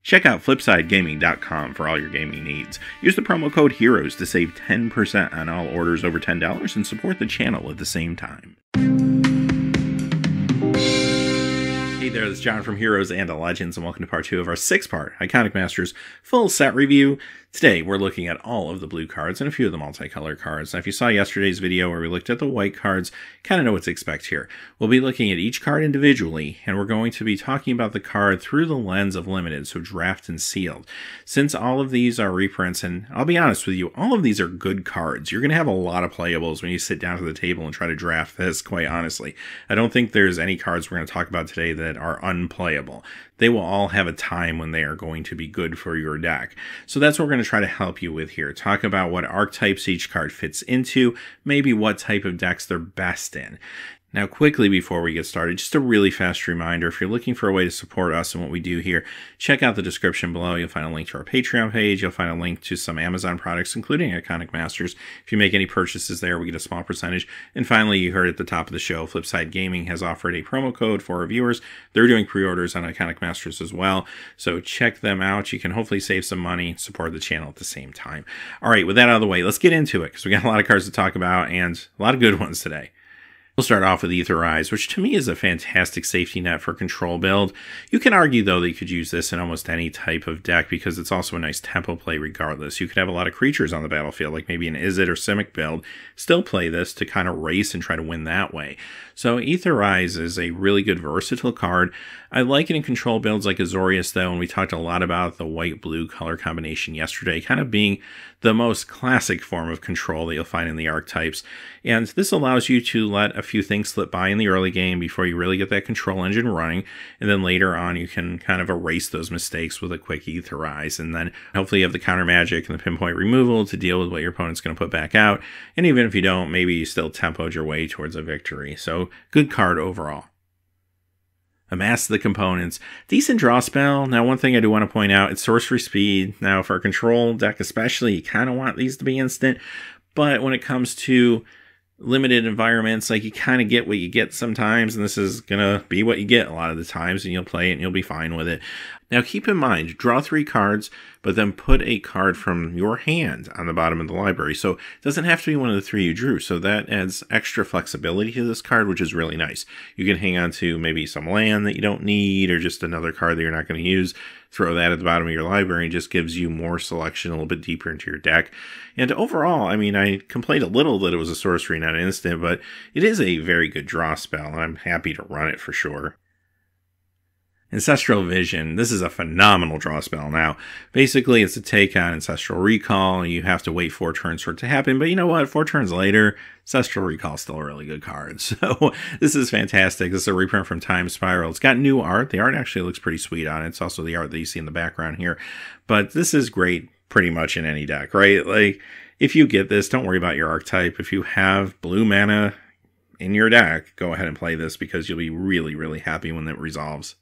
Check out flipsidegaming.com for all your gaming needs. Use the promo code HEROES to save 10% on all orders over $10 and support the channel at the same time. Hey there, this is John from Heroes and Legends, and welcome to part 2 of our 6-part Iconic Masters full set review. Today, we're looking at all of the blue cards and a few of the multicolor cards. Now, if you saw yesterday's video where we looked at the white cards, kind of know what to expect here. We'll be looking at each card individually, and we're going to be talking about the card through the lens of limited, so draft and sealed. Since all of these are reprints, and I'll be honest with you, all of these are good cards. You're going to have a lot of playables when you sit down to the table and try to draft this, quite honestly. I don't think there's any cards we're going to talk about today that are unplayable. They will all have a time when they are going to be good for your deck. So that's what we're going to try to help you with here. Talk about what archetypes each card fits into, maybe what type of decks they're best in. Now, quickly before we get started, just a really fast reminder, if you're looking for a way to support us and what we do here, check out the description below. You'll find a link to our Patreon page. You'll find a link to some Amazon products, including Iconic Masters. If you make any purchases there, we get a small percentage. And finally, you heard at the top of the show, Flipside Gaming has offered a promo code for our viewers. They're doing pre-orders on Iconic Masters as well. So check them out. You can hopefully save some money and support the channel at the same time. All right, with that out of the way, let's get into it, because we got a lot of cards to talk about and a lot of good ones today. We'll start off with Aetherize, which to me is a fantastic safety net for control build. You can argue, though, that you could use this in almost any type of deck because it's also a nice tempo play regardless. You could have a lot of creatures on the battlefield, like maybe an Izzet or Simic build, still play this to kind of race and try to win that way. So Aetherize is a really good versatile card. I like it in control builds like Azorius, though, and we talked a lot about the white-blue color combination yesterday, kind of being the most classic form of control that you'll find in the archetypes. And this allows you to let a few things slip by in the early game before you really get that control engine running, and then later on you can kind of erase those mistakes with a quick Aetherize, and then hopefully you have the counter magic and the pinpoint removal to deal with what your opponent's going to put back out, and even if you don't, maybe you still tempoed your way towards a victory. So good card overall. Amass the Components. Decent draw spell. Now, one thing I do want to point out, it's sorcery speed. Now, for a control deck especially, you kind of want these to be instant, but when it comes to limited environments, like, you kind of get what you get sometimes, and this is gonna be what you get a lot of the times, and you'll play it and you'll be fine with it. Now, keep in mind, draw 3 cards, but then put a card from your hand on the bottom of the library. So it doesn't have to be one of the 3 you drew. So that adds extra flexibility to this card, which is really nice. You can hang on to maybe some land that you don't need, or just another card that you're not going to use. Throw that at the bottom of your library, and just gives you more selection a little bit deeper into your deck. And overall, I mean, I complained a little that it was a sorcery, not an instant, but it is a very good draw spell, and I'm happy to run it for sure. Ancestral Vision. This is a phenomenal draw spell. Now, basically, it's a take on Ancestral Recall. You have to wait 4 turns for it to happen, but you know what? 4 turns later, Ancestral Recall is still a really good card. So this is fantastic. This is a reprint from Time Spiral. It's got new art. The art actually looks pretty sweet on it. It's also the art that you see in the background here. But this is great pretty much in any deck, right? Like, if you get this, don't worry about your archetype. If you have blue mana in your deck, go ahead and play this, because you'll be really, really happy when it resolves.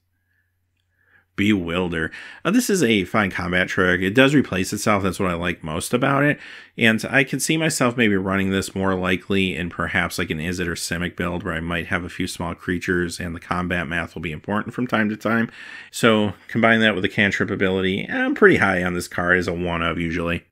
Bewilder. This is a fine combat trick. It does replace itself. That's what I like most about it. And I can see myself maybe running this more likely in perhaps like an Izzet or Simic build, where I might have a few small creatures and the combat math will be important from time to time. So combine that with the cantrip ability. I'm pretty high on this card as a 1-of usually.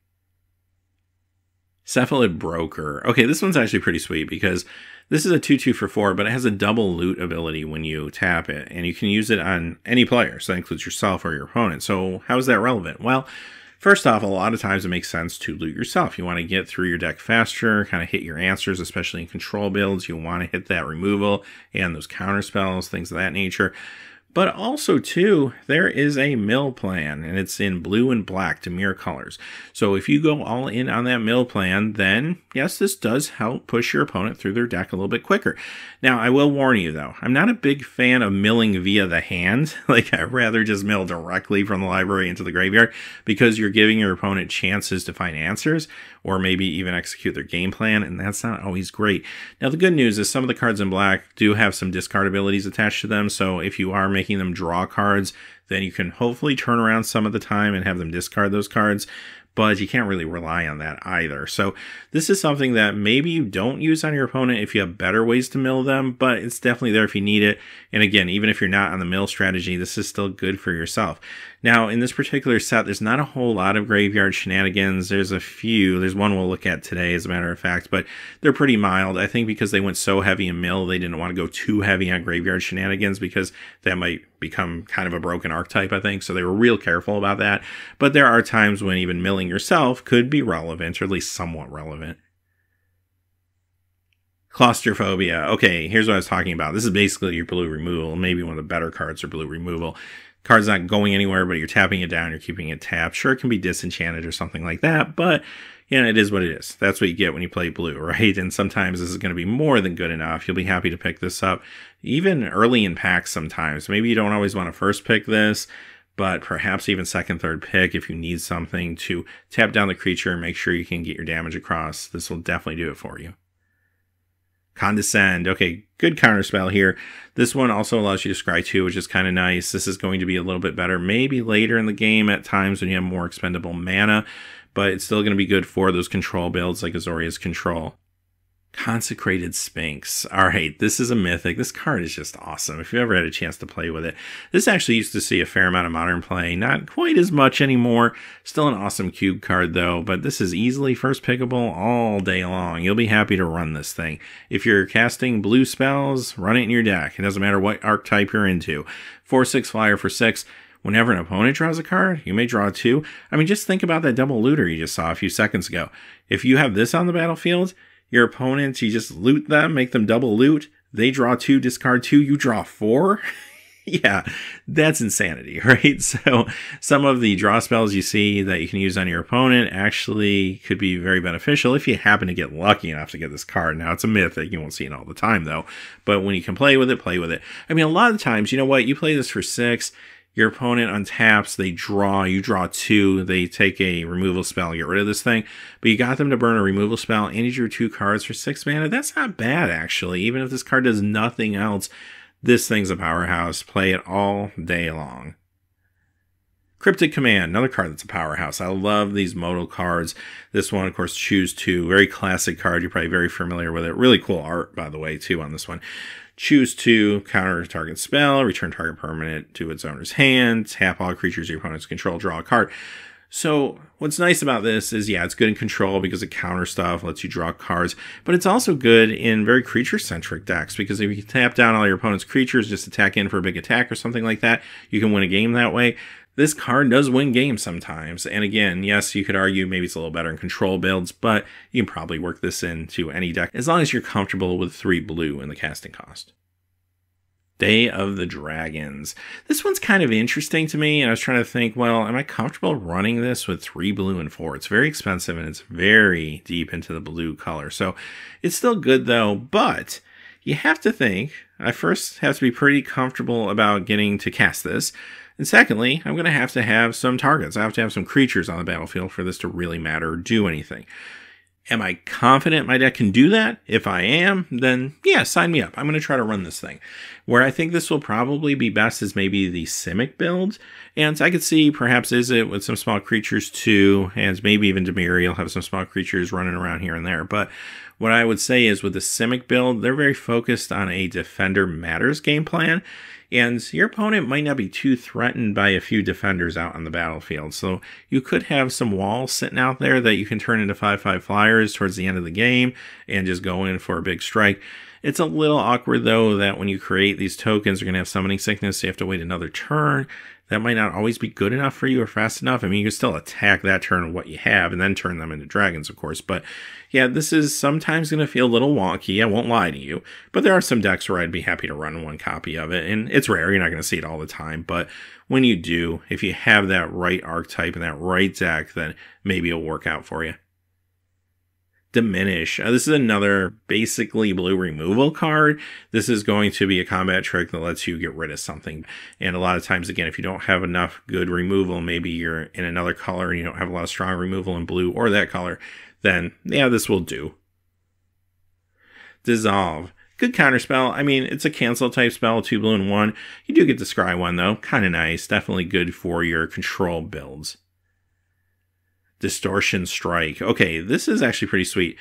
Cephalid Broker. Okay, this one's actually pretty sweet, because this is a 2/2 for 4, but it has a double loot ability when you tap it, and you can use it on any player, so that includes yourself or your opponent. So how is that relevant? Well, first off, a lot of times it makes sense to loot yourself. You want to get through your deck faster, kind of hit your answers, especially in control builds. You want to hit that removal and those counter spells, things of that nature. But also, too, there is a mill plan, and it's in blue and black to mirror colors. So if you go all in on that mill plan, then yes, this does help push your opponent through their deck a little bit quicker. Now, I will warn you, though, I'm not a big fan of milling via the hand. Like, I'd rather just mill directly from the library into the graveyard, because you're giving your opponent chances to find answers, or maybe even execute their game plan, and that's not always great. Now, the good news is some of the cards in black do have some discard abilities attached to them, so if you are making them draw cards, then you can hopefully turn around some of the time and have them discard those cards. But you can't really rely on that either. So this is something that maybe you don't use on your opponent if you have better ways to mill them, but it's definitely there if you need it. And again, even if you're not on the mill strategy, this is still good for yourself. Now, in this particular set, there's not a whole lot of graveyard shenanigans. There's a few. There's one we'll look at today, as a matter of fact, but they're pretty mild. I think because they went so heavy in mill, they didn't want to go too heavy on graveyard shenanigans because that might become kind of a broken archetype, I think. So they were real careful about that. But there are times when even milling yourself could be relevant, or at least somewhat relevant. Claustrophobia. Okay, here's what I was talking about. This is basically your blue removal. Maybe one of the better cards for blue removal. Card's not going anywhere, but you're tapping it down, you're keeping it tapped. Sure, it can be disenchanted or something like that, but you know, it is what it is. That's what you get when you play blue, right? And sometimes this is going to be more than good enough. You'll be happy to pick this up, even early in packs sometimes. Maybe you don't always want to first pick this, but perhaps even second, third pick if you need something to tap down the creature and make sure you can get your damage across. This will definitely do it for you. Condescend. Okay, good counterspell here. This one also allows you to scry 2, which is kind of nice. This is going to be a little bit better maybe later in the game at times when you have more expendable mana, but it's still going to be good for those control builds like Azorius Control. Consecrated Sphinx. Alright, this is a mythic. This card is just awesome if you ever had a chance to play with it. This actually used to see a fair amount of modern play, not quite as much anymore. Still an awesome cube card though, but this is easily first pickable all day long. You'll be happy to run this thing. If you're casting blue spells, run it in your deck. It doesn't matter what archetype you're into. 4/6 flyer for 6. Whenever an opponent draws a card, you may draw 2. I mean, just think about that double looter you just saw a few seconds ago. If you have this on the battlefield, your opponents, you just loot them, make them double loot. They draw 2, discard 2, you draw 4. Yeah, that's insanity, right? So some of the draw spells you see that you can use on your opponent actually could be very beneficial if you happen to get lucky enough to get this card. Now, it's a mythic. You won't see it all the time, though. But when you can play with it, play with it. I mean, a lot of times, you know what? You play this for 6. Your opponent untaps, they draw, you draw 2, they take a removal spell, get rid of this thing, but you got them to burn a removal spell and you drew 2 cards for 6 mana. That's not bad, actually. Even if this card does nothing else, this thing's a powerhouse. Play it all day long. Cryptic Command, another card that's a powerhouse. I love these modal cards. This one, of course, choose 2. Very classic card. You're probably very familiar with it. Really cool art, by the way, too, on this one. Choose 2, counter target spell, return target permanent to its owner's hand, tap all creatures your opponents control, draw a card. So what's nice about this is, yeah, it's good in control because it counter stuff, lets you draw cards, but it's also good in very creature-centric decks because if you tap down all your opponent's creatures, just attack in for a big attack or something like that, you can win a game that way. This card does win games sometimes, and again, yes, you could argue maybe it's a little better in control builds, but you can probably work this into any deck as long as you're comfortable with 3 blue in the casting cost. Day of the Dragons. This one's kind of interesting to me, and I was trying to think, well, am I comfortable running this with 3 blue and 4? It's very expensive, and it's very deep into the blue color, so it's still good though, but you have to think, I first have to be pretty comfortable about getting to cast this. And secondly, I'm going to have some targets. I have to have some creatures on the battlefield for this to really matter or do anything. Am I confident my deck can do that? If I am, then yeah, sign me up. I'm going to try to run this thing. Where I think this will probably be best is maybe the Simic build. And I could see perhaps Izzet with some small creatures too, and maybe even Dimir, you'll have some small creatures running around here and there. But what I would say is with the Simic build, they're very focused on a Defender Matters game plan. And your opponent might not be too threatened by a few defenders out on the battlefield. So you could have some walls sitting out there that you can turn into 5/5 flyers towards the end of the game and just go in for a big strike. It's a little awkward, though, that when you create these tokens, you're going to have summoning sickness, so you have to wait another turn. That might not always be good enough for you or fast enough. I mean, you can still attack that turn with what you have and then turn them into dragons, of course. But yeah, this is sometimes going to feel a little wonky. I won't lie to you. But there are some decks where I'd be happy to run one copy of it. And it's rare. You're not going to see it all the time. But when you do, if you have that right archetype and that right deck, then maybe it'll work out for you. Diminish. This is another basically blue removal card. This is going to be a combat trick that lets you get rid of something. And a lot of times, again, if you don't have enough good removal, maybe you're in another color and you don't have a lot of strong removal in blue or that color, then yeah, this will do. Dissolve. Good counterspell. I mean, it's a cancel type spell, 2 blue and 1. You do get the scry one though. Kind of nice. Definitely good for your control builds. Distortion Strike. Okay, this is actually pretty sweet.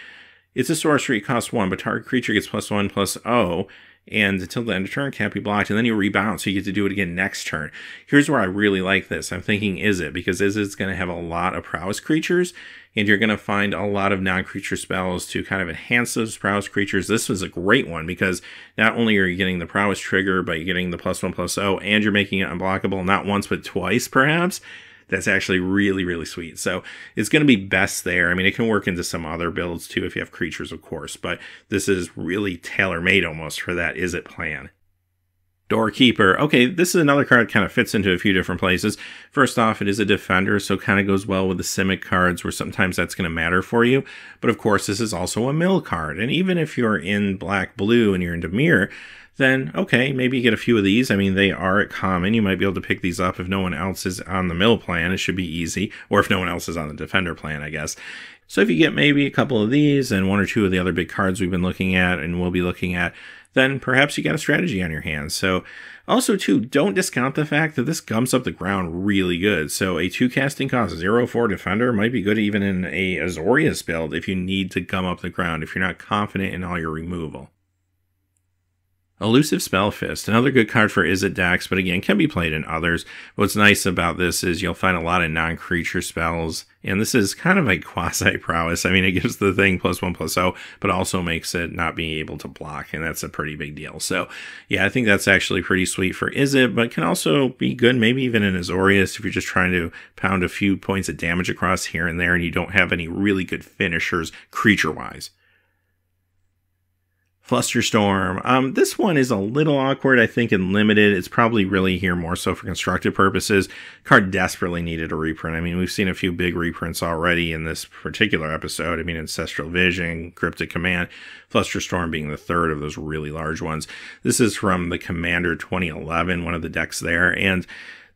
It's a sorcery, it costs 1, but target creature gets +1/+0, and until the end of turn can't be blocked, and then you rebound, so you get to do it again next turn. Here's where I really like this. I'm thinking Izzet, because Izzet's going to have a lot of prowess creatures, and you're going to find a lot of non-creature spells to kind of enhance those prowess creatures. This was a great one, because not only are you getting the prowess trigger, but you're getting the +1/+0, and you're making it unblockable not once, but twice, perhaps. That's actually really, really sweet. So it's going to be best there. I mean, it can work into some other builds too if you have creatures, of course, but this is really tailor-made almost for that Izzet plan. Doorkeeper. Okay, this is another card that kind of fits into a few different places. First off, it is a defender, so it kind of goes well with the Simic cards where sometimes that's going to matter for you. But of course, this is also a mill card. And even if you're in black-blue and you're into mirror, then okay, maybe you get a few of these. I mean, they are common. You might be able to pick these up if no one else is on the mill plan. It should be easy. Or if no one else is on the defender plan, I guess. So if you get maybe a couple of these and 1 or 2 of the other big cards we've been looking at and we'll be looking at, then perhaps you got a strategy on your hands. So also too, don't discount the fact that this gums up the ground really good. So a 2 casting cost 0/4 defender might be good even in a Azorius build if you need to gum up the ground, if you're not confident in all your removal. Elusive Spellfist, another good card for Izzet decks, but again, can be played in others. What's nice about this is you'll find a lot of non-creature spells, and this is kind of like quasi-prowess. I mean, it gives the thing +1/+0, but also makes it not being able to block, and that's a pretty big deal. So, yeah, I think that's actually pretty sweet for Izzet, but can also be good maybe even in Azorius if you're just trying to pound a few points of damage across here and there, and you don't have any really good finishers creature-wise. Flusterstorm. This one is a little awkward, I think, and limited. It's probably really here more so for constructive purposes. Card desperately needed a reprint. I mean, we've seen a few big reprints already in this particular episode. I mean, Ancestral Vision, Cryptic Command, Flusterstorm being the third of those really large ones. This is from the Commander 2011, one of the decks there, and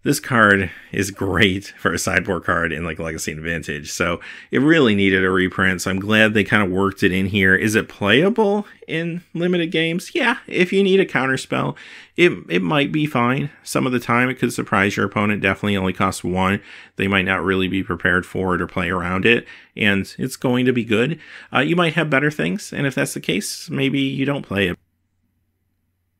this card is great for a sideboard card in like Legacy and Vintage, so it really needed a reprint, so I'm glad they kind of worked it in here. Is it playable in limited games? Yeah, if you need a counterspell, it might be fine. Some of the time it could surprise your opponent. Definitely only costs 1. They might not really be prepared for it or play around it, and it's going to be good. You might have better things, and if that's the case, maybe you don't play it.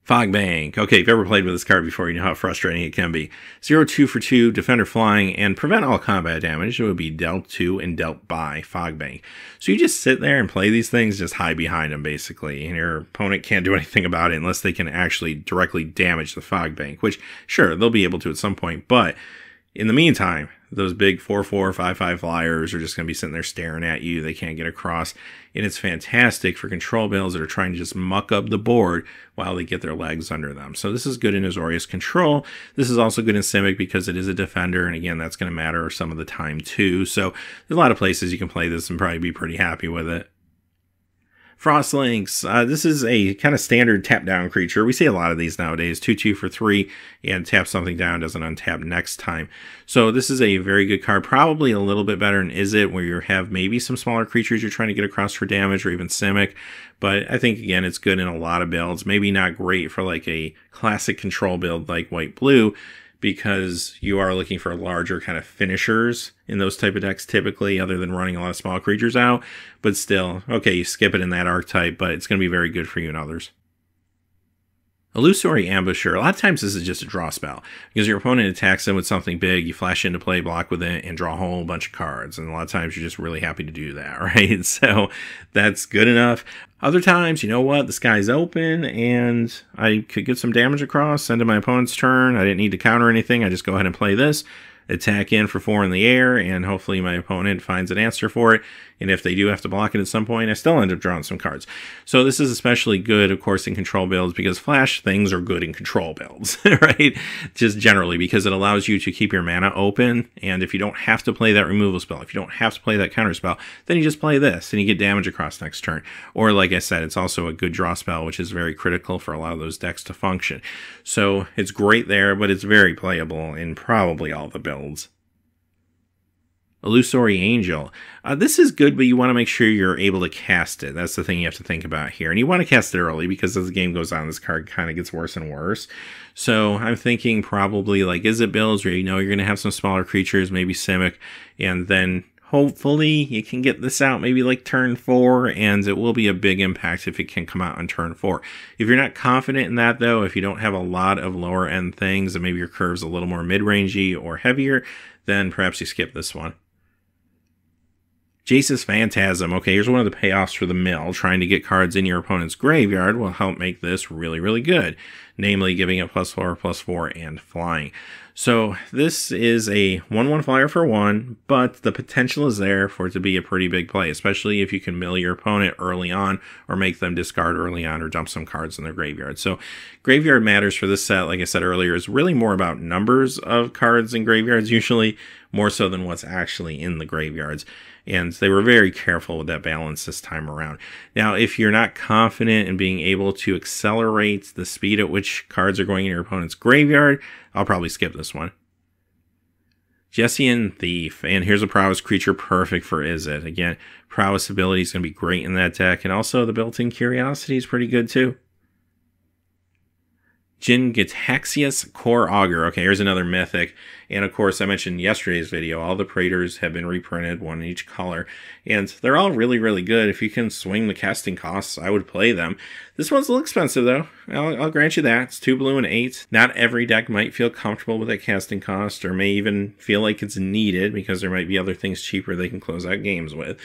Fogbank. Okay, if you've ever played with this card before, you know how frustrating it can be. 0/2 for 2, defender flying, and prevent all combat damage. It would be dealt to and dealt by Fogbank. So you just sit there and play these things, just hide behind them, basically. And your opponent can't do anything about it unless they can actually directly damage the Fogbank, which, sure, they'll be able to at some point, but in the meantime, those big 4/4, 5/5 flyers are just going to be sitting there staring at you. They can't get across. And it's fantastic for control builds that are trying to just muck up the board while they get their legs under them. So this is good in Azorius control. This is also good in Simic because it is a defender. And again, that's going to matter some of the time too. So there's a lot of places you can play this and probably be pretty happy with it. Frostlinks. This is a kind of standard tap down creature. We see a lot of these nowadays. 2/2 for 3 and tap something down, doesn't untap next time. So this is a very good card. Probably a little bit better than Izzet, where you have maybe some smaller creatures you're trying to get across for damage, or even Simic. But I think, again, it's good in a lot of builds. Maybe not great for like a classic control build like white-blue, because you are looking for larger kind of finishers in those type of decks typically, other than running a lot of small creatures out. But still, okay, you skip it in that archetype, but it's going to be very good for you in others. Illusory Ambusher. A lot of times this is just a draw spell, because your opponent attacks them with something big, you flash into play, block with it, and draw a whole bunch of cards. And a lot of times you're just really happy to do that, right? So that's good enough. Other times, you know what, the sky's open, and I could get some damage across, end of my opponent's turn. I didn't need to counter anything. I just go ahead and play this, attack in for 4 in the air, and hopefully my opponent finds an answer for it. And if they do have to block it at some point, I still end up drawing some cards. So this is especially good, of course, in control builds, because flash things are good in control builds, right? Just generally, because it allows you to keep your mana open. And if you don't have to play that removal spell, if you don't have to play that counter spell, then you just play this and you get damage across next turn. Or like I said, it's also a good draw spell, which is very critical for a lot of those decks to function. So it's great there, but it's very playable in probably all the builds. Illusory Angel. This is good, but you want to make sure you're able to cast it. That's the thing you have to think about here. And you want to cast it early, because as the game goes on, this card kind of gets worse and worse. So I'm thinking probably like Izzet builds where you know you're going to have some smaller creatures, maybe Simic, and then hopefully you can get this out maybe like turn 4, and it will be a big impact if it can come out on turn 4. If you're not confident in that though, if you don't have a lot of lower end things and maybe your curve's a little more mid-rangey or heavier, then perhaps you skip this one. Jace's Phantasm. Okay, here's one of the payoffs for the mill. Trying to get cards in your opponent's graveyard will help make this really, really good. Namely, giving it +4/+4 and flying. So this is a 1/1 flyer for 1, but the potential is there for it to be a pretty big play, especially if you can mill your opponent early on or make them discard early on or dump some cards in their graveyard. So graveyard matters for this set, like I said earlier, is really more about numbers of cards in graveyards, usually more so than what's actually in the graveyards. And they were very careful with that balance this time around. Now, if you're not confident in being able to accelerate the speed at which cards are going in your opponent's graveyard, I'll probably skip this one. Jessian Thief, and here's a prowess creature perfect for Izzet. Again, prowess ability is going to be great in that deck, and also the built-in curiosity is pretty good too. Jin-Gitaxias Core Augur. Okay, here's another mythic. And of course, I mentioned in yesterday's video, all the Praetors have been reprinted, one in each color. And they're all really, really good. If you can swing the casting costs, I would play them. This one's a little expensive though. I'll grant you that. It's 2 blue and 8. Not every deck might feel comfortable with that casting cost, or may even feel like it's needed because there might be other things cheaper they can close out games with.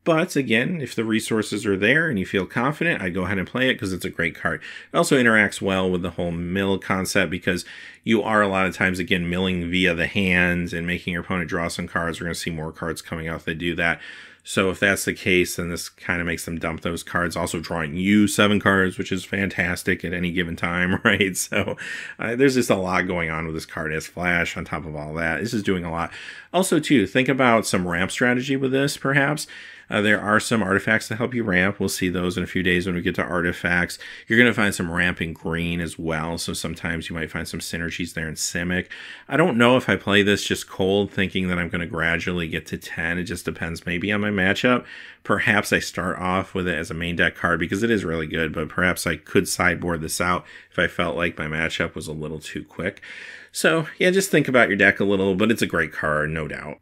But again, if the resources are there and you feel confident, I'd go ahead and play it because it's a great card. It also interacts well with the whole mill concept because you are a lot of times, again, milling via the hand and making your opponent draw some cards. We're going to see more cards coming out that do that. So if that's the case, then this kind of makes them dump those cards. Also drawing you 7 cards, which is fantastic at any given time, right? So there's just a lot going on with this card. It has flash on top of all that. This is doing a lot. Also, too, think about some ramp strategy with this, perhaps. There are some artifacts that help you ramp. We'll see those in a few days when we get to artifacts. You're going to find some ramp in green as well, so sometimes you might find some synergies there in Simic. I don't know if I play this just cold, thinking that I'm going to gradually get to 10. It just depends maybe on my matchup. Perhaps I start off with it as a main deck card because it is really good, but perhaps I could sideboard this out if I felt like my matchup was a little too quick. So, yeah, just think about your deck a little, but it's a great card, no doubt.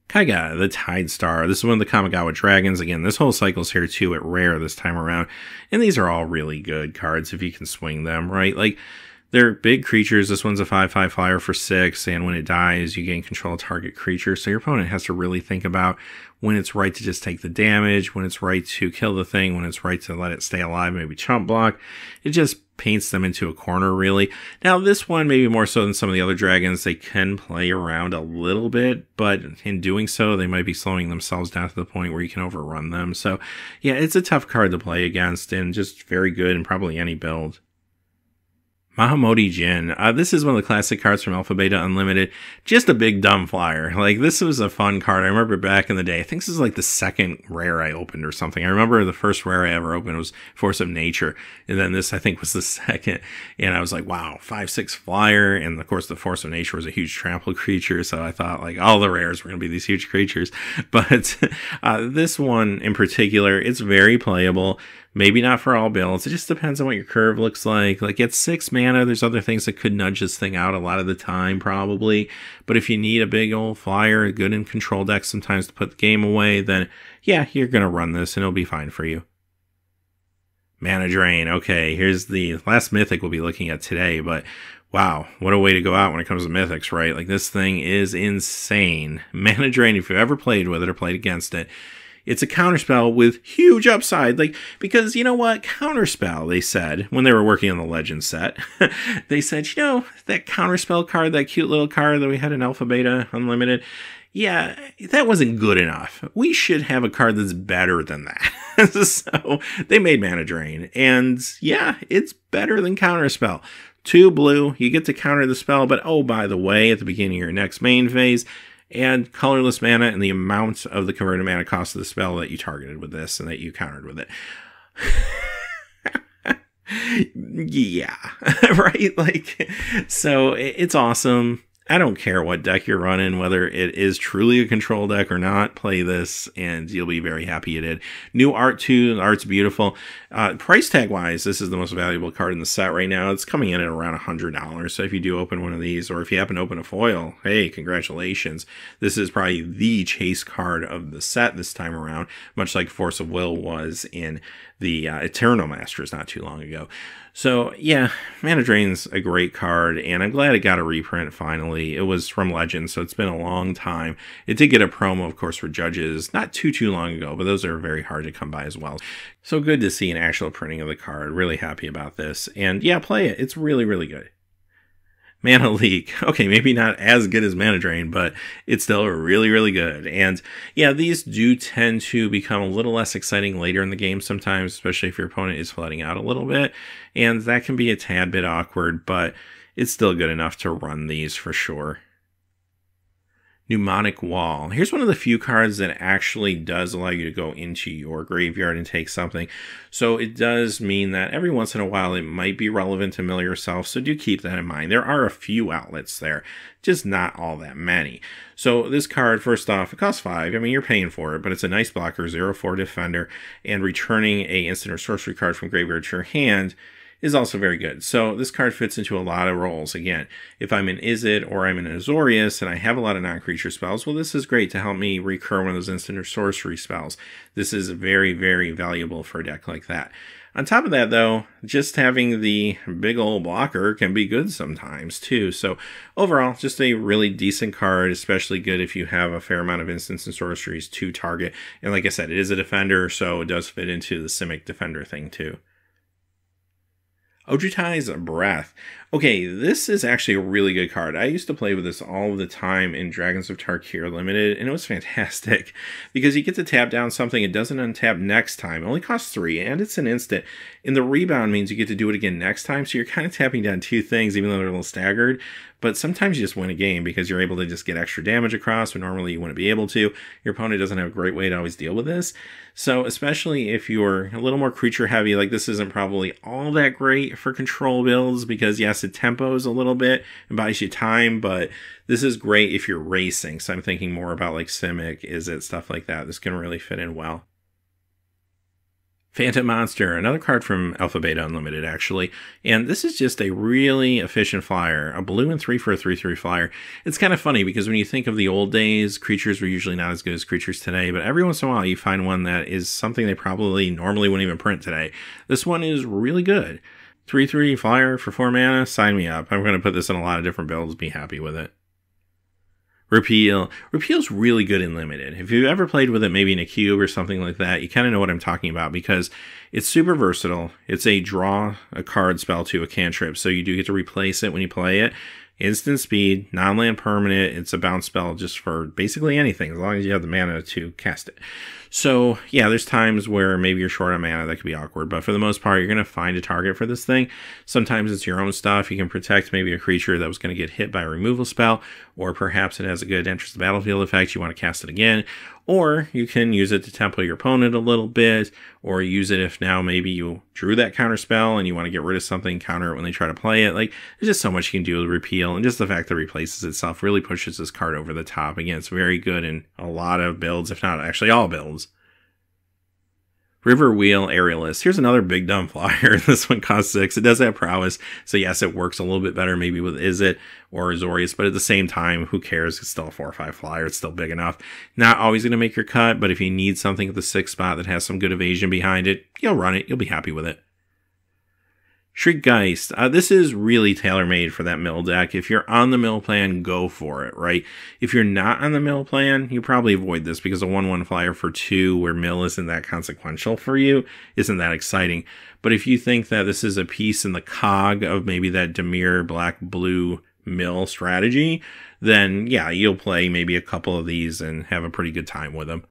Kaiga, the Tide Star. This is one of the Kamigawa Dragons. Again, this whole cycle's here too at rare this time around. And these are all really good cards if you can swing them, right? Like, they're big creatures. This one's a 5/5 flyer for 6, and when it dies, you gain control of target creature. So your opponent has to really think about when it's right to just take the damage, when it's right to kill the thing, when it's right to let it stay alive, maybe chump block. It just paints them into a corner, really. Now, this one, maybe more so than some of the other dragons, they can play around a little bit, but in doing so, they might be slowing themselves down to the point where you can overrun them. So, yeah, it's a tough card to play against, and just very good in probably any build. Mahamodi Jin. This is one of the classic cards from Alpha Beta Unlimited. Just a big dumb flyer. Like, this was a fun card. I remember back in the day, I think this is like the second rare I opened or something. I remember the first rare I ever opened was Force of Nature. And then this, I think, was the second. And I was like, wow, 5/6 flyer. And of course, the Force of Nature was a huge trample creature. So I thought like all the rares were going to be these huge creatures. But this one in particular, it's very playable. Maybe not for all builds. It just depends on what your curve looks like. Like, at 6 mana, there's other things that could nudge this thing out a lot of the time, probably. But if you need a big old flyer, good in control deck sometimes to put the game away, then yeah, you're going to run this and it'll be fine for you. Mana Drain. Okay, here's the last mythic we'll be looking at today, but wow, what a way to go out when it comes to mythics, right? Like, this thing is insane. Mana Drain, if you've ever played with it or played against it, it's a counterspell with huge upside. Like, because you know what? Counterspell, they said, when they were working on the Legend set, they said, you know, that counterspell card, that cute little card that we had in Alpha Beta Unlimited, yeah, that wasn't good enough. We should have a card that's better than that. So they made Mana Drain. And yeah, it's better than counterspell. 2 blue, you get to counter the spell, but oh, by the way, at the beginning of your next main phase, and colorless mana and the amount of the converted mana cost of the spell that you targeted with this and that you countered with it. Yeah, right? Like, so it's awesome. I don't care what deck you're running, whether it is truly a control deck or not, play this and you'll be very happy you did. New art too, the art's beautiful. Price tag wise, this is the most valuable card in the set right now. It's coming in at around $100. So if you do open one of these, or if you happen to open a foil, hey, congratulations. This is probably the chase card of the set this time around, much like Force of Will was in the Eternal Masters not too long ago. So yeah, Mana Drain's a great card, and I'm glad it got a reprint finally. It was from Legends, so it's been a long time. It did get a promo, of course, for Judges not too long ago, but those are very hard to come by as well. So good to see an actual printing of the card. Really happy about this. And yeah, play it. It's really, really good. Mana Leak. Okay, maybe not as good as Mana Drain, but it's still really, really good. And yeah, these do tend to become a little less exciting later in the game sometimes, especially if your opponent is flooding out a little bit. And that can be a tad bit awkward, but it's still good enough to run these for sure. Mnemonic Wall. Here's one of the few cards that actually does allow you to go into your graveyard and take something. So it does mean that every once in a while it might be relevant to mill yourself, so do keep that in mind. There are a few outlets there, just not all that many. So this card, first off, it costs 5. I mean, you're paying for it, but it's a nice blocker, 0/4 defender, and returning a instant or sorcery card from graveyard to your hand is also very good. So this card fits into a lot of roles. Again, if I'm in Izzet or I'm in Azorius and I have a lot of non-creature spells, well, this is great to help me recur one of those instant or sorcery spells. This is very, very valuable for a deck like that. On top of that, though, just having the big old blocker can be good sometimes, too. So overall, just a really decent card, especially good if you have a fair amount of instants and sorceries to target. And like I said, it is a defender, so it does fit into the Simic defender thing, too. Ojutai's Breath. Okay, this is actually a really good card. I used to play with this all the time in Dragons of Tarkir Limited, and it was fantastic because you get to tap down something, it doesn't untap next time. It only costs 3, and it's an instant. And the rebound means you get to do it again next time, so you're kind of tapping down 2 things, even though they're a little staggered. But sometimes you just win a game because you're able to just get extra damage across when normally you wouldn't be able to. Your opponent doesn't have a great way to always deal with this. So especially if you're a little more creature heavy, like this isn't probably all that great for control builds because yes, it tempos a little bit and buys you time, but this is great if you're racing. So I'm thinking more about like Simic, Izzet, stuff like that. This can really fit in well. Phantom Monster, another card from Alpha Beta Unlimited, actually. And this is just a really efficient flyer. A blue and 3 for a 3/3 flyer. It's kind of funny because when you think of the old days, creatures were usually not as good as creatures today, but every once in a while you find one that is something they probably normally wouldn't even print today. This one is really good. 3/3 flyer for 4 mana, sign me up. I'm going to put this in a lot of different builds, be happy with it. Repeal. Repeal's really good in Limited. If you've ever played with it, maybe in a cube or something like that, you kind of know what I'm talking about because it's super versatile. It's a draw a card spell to a cantrip, so you do get to replace it when you play it. Instant speed, non-land permanent. It's a bounce spell just for basically anything, as long as you have the mana to cast it. So, yeah, there's times where maybe you're short on mana, that could be awkward, but for the most part, you're going to find a target for this thing. Sometimes it's your own stuff. You can protect maybe a creature that was going to get hit by a removal spell, or perhaps it has a good enters the battlefield effect, you want to cast it again, or you can use it to tempo your opponent a little bit, or use it if now maybe you drew that counter spell and you want to get rid of something, counter it when they try to play it. Like, there's just so much you can do with Repeal, and just the fact that it replaces itself really pushes this card over the top. Again, it's very good in a lot of builds, if not actually all builds. River Wheel Aerialist. Here's another big dumb flyer. This one costs 6. It does have prowess, so yes, it works a little bit better maybe with Izzet or Azorius, but at the same time, who cares? It's still a 4 or 5 flyer. It's still big enough. Not always going to make your cut, but if you need something at the 6th spot that has some good evasion behind it, you'll run it. You'll be happy with it. Shriekgeist. This is really tailor-made for that mill deck. If you're on the mill plan, go for it, right? If you're not on the mill plan, you probably avoid this because a 1/1 flyer for 2 where mill isn't that consequential for you isn't that exciting. But if you think that this is a piece in the cog of maybe that Dimir black-blue mill strategy, then yeah, you'll play maybe a couple of these and have a pretty good time with them.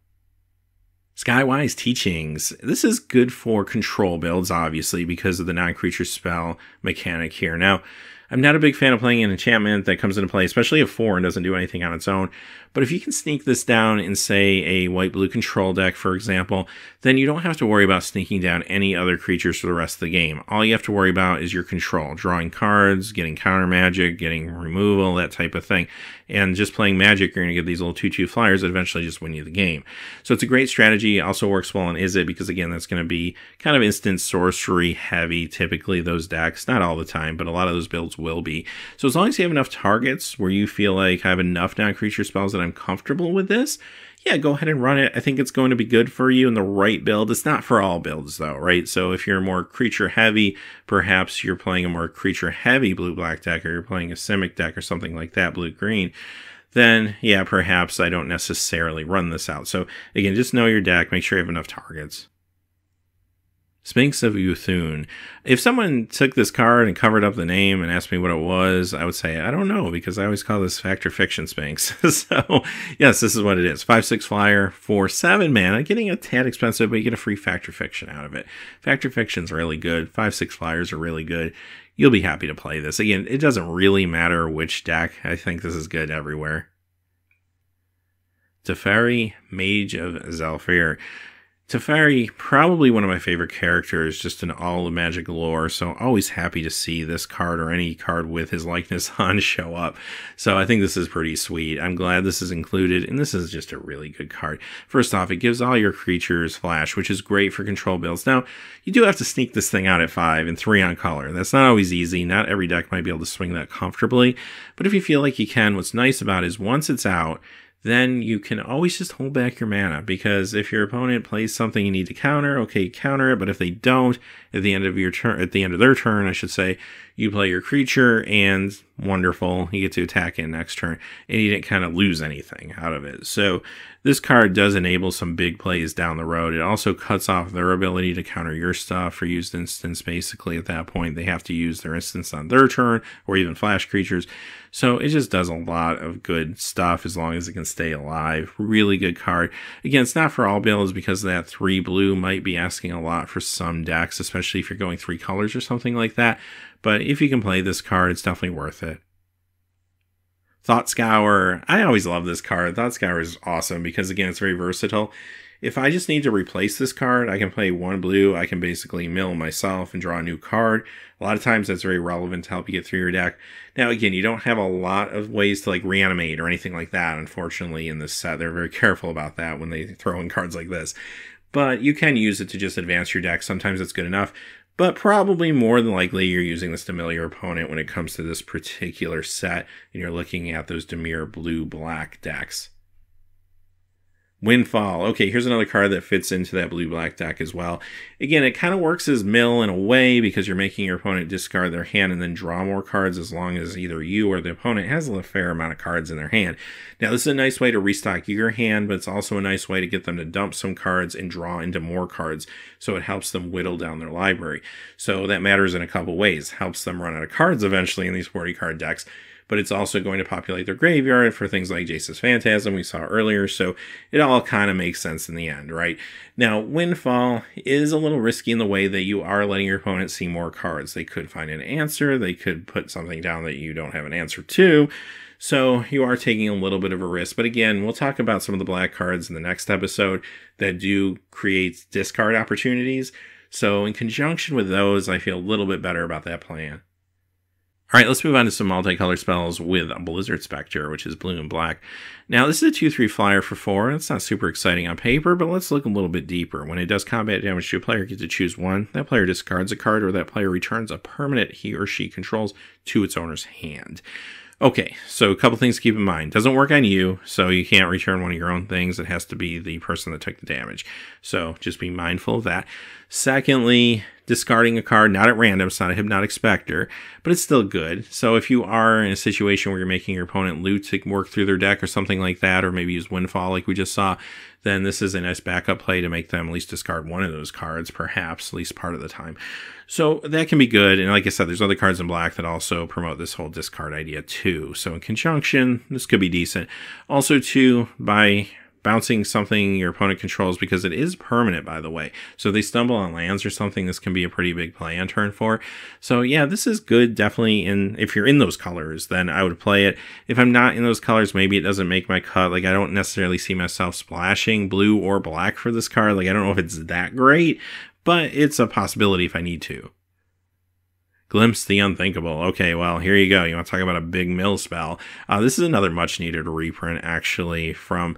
Skywise Teachings. This is good for control builds, obviously, because of the non-creature spell mechanic here. Now, I'm not a big fan of playing an enchantment that comes into play, especially a 4 and doesn't do anything on its own. But if you can sneak this down in, say, a white-blue control deck, for example, then you don't have to worry about sneaking down any other creatures for the rest of the game. All you have to worry about is your control, drawing cards, getting counter magic, getting removal, that type of thing. And just playing magic, you're going to get these little 2/2 flyers that eventually just win you the game. So it's a great strategy. It also works well in Is It because, again, that's going to be kind of instant sorcery heavy, typically, those decks. Not all the time, but a lot of those builds will be. So as long as you have enough targets where you feel like I have enough non-creature spells that I'm comfortable with this, yeah, go ahead and run it. I think it's going to be good for you in the right build. It's not for all builds though, right? So if you're more creature heavy, perhaps you're playing a more creature heavy blue-black deck, or you're playing a Simic deck or something like that, blue-green, then yeah, perhaps I don't necessarily run this out. So again, just know your deck, make sure you have enough targets. Sphinx of Yuthun. If someone took this card and covered up the name and asked me what it was, I would say, I don't know, because I always call this Fact or Fiction Sphinx. So, yes, this is what it is. 5/6 flyer for 7 mana, getting a tad expensive, but you get a free Fact or Fiction out of it. Fact or Fiction's really good. 5/6 flyers are really good. You'll be happy to play this. Again, it doesn't really matter which deck. I think this is good everywhere. Teferi, Mage of Zhalfir. Teferi, probably one of my favorite characters just in all the Magic lore, so always happy to see this card or any card with his likeness on show up. So I think this is pretty sweet. I'm glad this is included, and this is just a really good card. First off, it gives all your creatures flash, which is great for control builds. Now, you do have to sneak this thing out at 5 and 3 on color. That's not always easy. Not every deck might be able to swing that comfortably, but if you feel like you can, what's nice about it is once it's out, then you can always just hold back your mana, because if your opponent plays something you need to counter, okay, counter it, but if they don't, at the end of your turn, at the end of their turn, I should say, you play your creature, and wonderful, you get to attack it next turn, and you didn't kind of lose anything out of it. So this card does enable some big plays down the road. It also cuts off their ability to counter your stuff for used instance. Basically, at that point, they have to use their instance on their turn, or even flash creatures. So it just does a lot of good stuff as long as it can stay alive. Really good card. Again, it's not for all builds, because that 3 blue might be asking a lot for some decks, especially if you're going 3 colors or something like that. But if you can play this card, it's definitely worth it. Thought Scour. I always love this card. Thought Scour is awesome because, again, it's very versatile. If I just need to replace this card, I can play 1 blue. I can basically mill myself and draw a new card. A lot of times that's very relevant to help you get through your deck. Now, again, you don't have a lot of ways to like reanimate or anything like that, unfortunately, in this set. They're very careful about that when they throw in cards like this. But you can use it to just advance your deck. Sometimes it's good enough. But probably more than likely you're using this to mill your opponent when it comes to this particular set, and you're looking at those Dimir blue-black decks. Windfall. Okay, here's another card that fits into that blue-black deck as well. Again, it kind of works as mill in a way because you're making your opponent discard their hand and then draw more cards as long as either you or the opponent has a fair amount of cards in their hand. Now, this is a nice way to restock your hand, but it's also a nice way to get them to dump some cards and draw into more cards, so it helps them whittle down their library. So that matters in a couple ways. Helps them run out of cards eventually in these 40 card decks, but it's also going to populate their graveyard for things like Jace's Phantasm we saw earlier, so it all kind of makes sense in the end, right? Now, Windfall is a little risky in the way that you are letting your opponent see more cards. They could find an answer, they could put something down that you don't have an answer to, so you are taking a little bit of a risk. But again, we'll talk about some of the black cards in the next episode that do create discard opportunities, so in conjunction with those, I feel a little bit better about that plan. All right, let's move on to some multicolor spells with Blizzard Spectre, which is blue and black. Now, this is a 2/3 flyer for 4, and it's not super exciting on paper, but let's look a little bit deeper. When it does combat damage to a player, you get to choose one. That player discards a card, or that player returns a permanent he or she controls to its owner's hand. Okay, so a couple things to keep in mind. Doesn't work on you, so you can't return one of your own things. It has to be the person that took the damage. So just be mindful of that. Secondly, discarding a card, not at random, it's not a Hypnotic Spectre, but it's still good. So if you are in a situation where you're making your opponent loot to work through their deck or something like that, or maybe use Windfall like we just saw, then this is a nice backup play to make them at least discard one of those cards, perhaps, at least part of the time. So that can be good, and like I said, there's other cards in black that also promote this whole discard idea too. So in conjunction, this could be decent. Also too, by bouncing something your opponent controls, because it is permanent, by the way. So if they stumble on lands or something, this can be a pretty big play on turn 4. So yeah, this is good, definitely. If you're in those colors, then I would play it. If I'm not in those colors, maybe it doesn't make my cut. Like, I don't necessarily see myself splashing blue or black for this card. Like, I don't know if it's that great, but it's a possibility if I need to. Glimpse the unthinkable. Okay, well, here you go. You want to talk about a big mill spell. This is another much-needed reprint, actually, from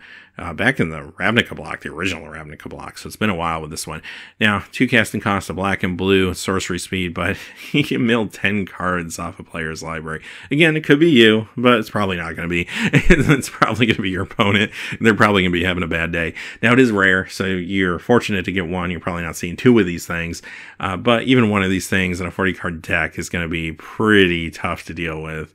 back in the Ravnica block, the original Ravnica block. So it's been a while with this one. Now, 2 casting costs, a black and blue, sorcery speed, but you can mill 10 cards off a player's library. Again, it could be you, but it's probably not going to be. It's probably going to be your opponent. They're probably going to be having a bad day. Now, it is rare, so you're fortunate to get one. You're probably not seeing 2 of these things. But even one of these things in a 40-card deck is going to be pretty tough to deal with.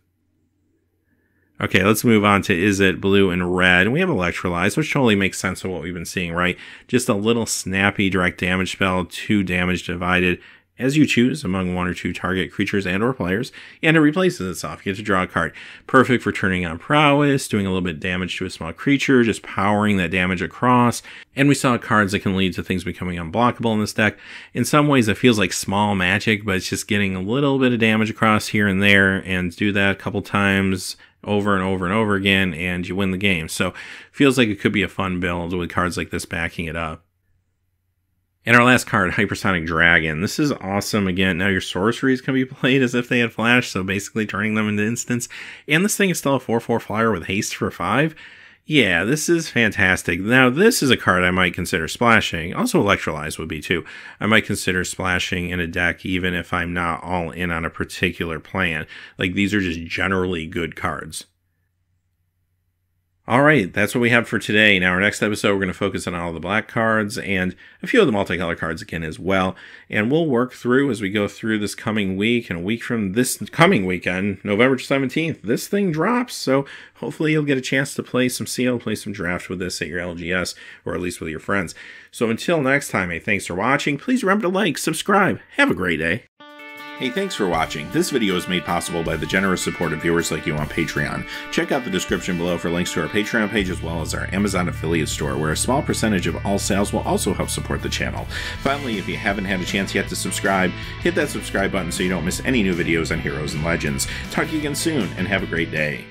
Okay, let's move on to Is It Blue and Red. And we have Electrolyze, which totally makes sense of what we've been seeing, right? Just a little snappy direct damage spell, 2 damage divided as you choose among 1 or 2 target creatures and or players, and it replaces itself. You get to draw a card. Perfect for turning on prowess, doing a little bit of damage to a small creature, just powering that damage across. And we saw cards that can lead to things becoming unblockable in this deck. In some ways, it feels like small magic, but it's just getting a little bit of damage across here and there, and do that a couple times over and over and over again, and you win the game. So feels like it could be a fun build with cards like this backing it up. And our last card, Hypersonic Dragon. This is awesome. Again, now your sorceries can be played as if they had flash, so basically turning them into instants. And this thing is still a 4/4 flyer with haste for 5. Yeah, this is fantastic. Now, this is a card I might consider splashing. Also, Electrolyze would be too. I might consider splashing in a deck even if I'm not all in on a particular plan. Like, these are just generally good cards. All right, that's what we have for today. Now, our next episode, we're going to focus on all the black cards and a few of the multicolor cards again as well. And we'll work through as we go through this coming week. And a week from this coming weekend, November 17th, this thing drops. So hopefully you'll get a chance to play some Seal, play some draft with this at your LGS, or at least with your friends. So until next time, hey, thanks for watching. Please remember to like, subscribe. Have a great day. Hey, thanks for watching. This video is made possible by the generous support of viewers like you on Patreon. Check out the description below for links to our Patreon page as well as our Amazon affiliate store, where a small percentage of all sales will also help support the channel. Finally, if you haven't had a chance yet to subscribe, hit that subscribe button so you don't miss any new videos on Heroes and Legends. Talk to you again soon, and have a great day.